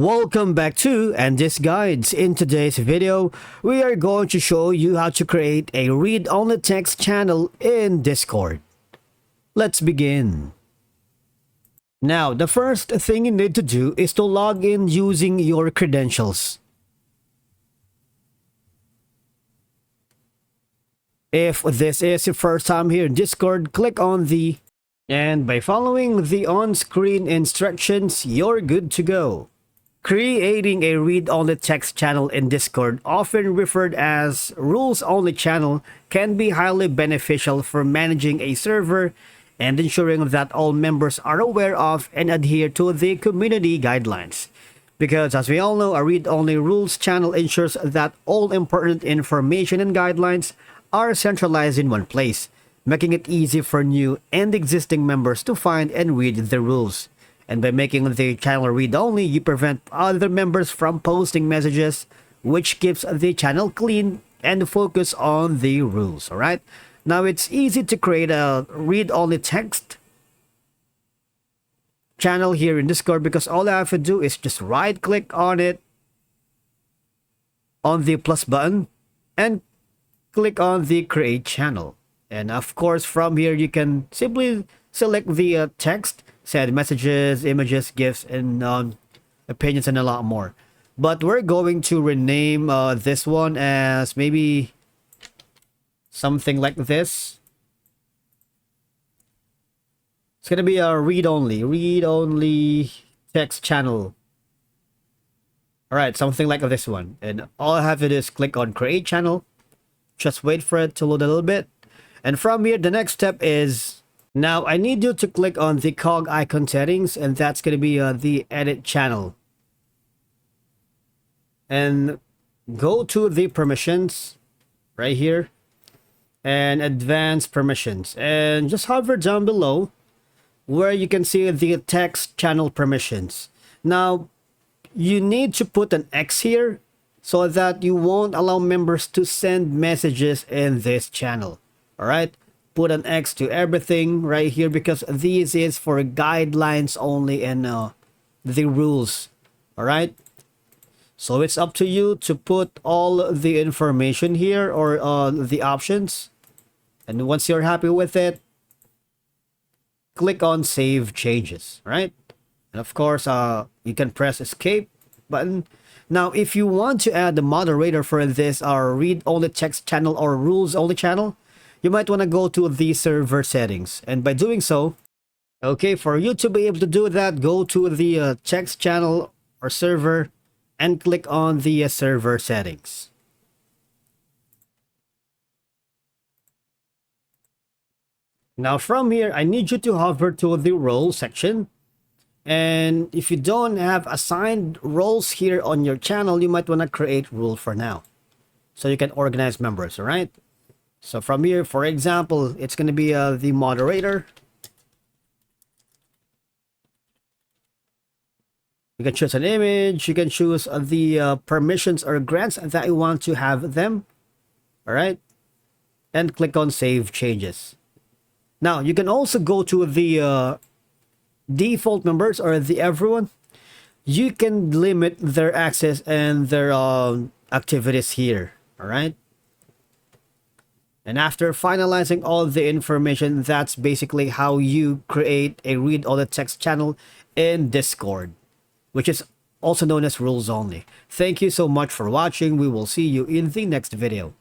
Welcome back to Andy's Guides. In today's video, we are going to show you how to create a read-only text channel in Discord. Let's begin. Now, the first thing you need to do is to log in using your credentials. If this is your first time here in Discord, click on and by following the on-screen instructions, you're good to go. Creating a read-only text channel in Discord, often referred as rules-only channel, can be highly beneficial for managing a server and ensuring that all members are aware of and adhere to the community guidelines. Because as we all know, a read-only rules channel ensures that all important information and guidelines are centralized in one place, making it easy for new and existing members to find and read the rules. And by making the channel read-only, you prevent other members from posting messages, which keeps the channel clean and focus on the rules, alright? Now, it's easy to create a read-only text channel here in Discord because all I have to do is just right-click on it, on the plus button, and click on the Create Channel. And of course, from here, you can simply select the text, send messages, images, GIFs, and opinions, and a lot more. But we're going to rename this one as maybe something like this. It's gonna be a read-only text channel. Alright, something like this one. And all I have to do is click on Create Channel. Just wait for it to load a little bit. And from here, the next step is, now I need you to click on the cog icon settings, and that's going to be the edit channel. And go to the permissions right here and advanced permissions, and just hover down below where you can see the text channel permissions. Now you need to put an X here so that you won't allow members to send messages in this channel. All right, put an X to everything right here because this is for guidelines only and the rules. All right, so it's up to you to put all the information here or the options, and once you're happy with it, click on Save Changes. Right, and of course you can press Escape button. Now, if you want to add the moderator for this read-only text channel or rules-only channel, you might want to go to the server settings. And by doing so, okay, for you to be able to do that, go to the text channel or server and click on the server settings. Now from here, I need you to hover to the role section. And if you don't have assigned roles here on your channel, you might want to create rule for now, so you can organize members, all right? So from here, for example, it's going to be the moderator. You can choose an image. You can choose the permissions or grants that you want to have them. All right. And click on Save Changes. Now, you can also go to the default members or the everyone. You can limit their access and their activities here. All right. And after finalizing all the information, that's basically how you create a read-only text channel in Discord, which is also known as rules only. Thank you so much for watching. We will see you in the next video.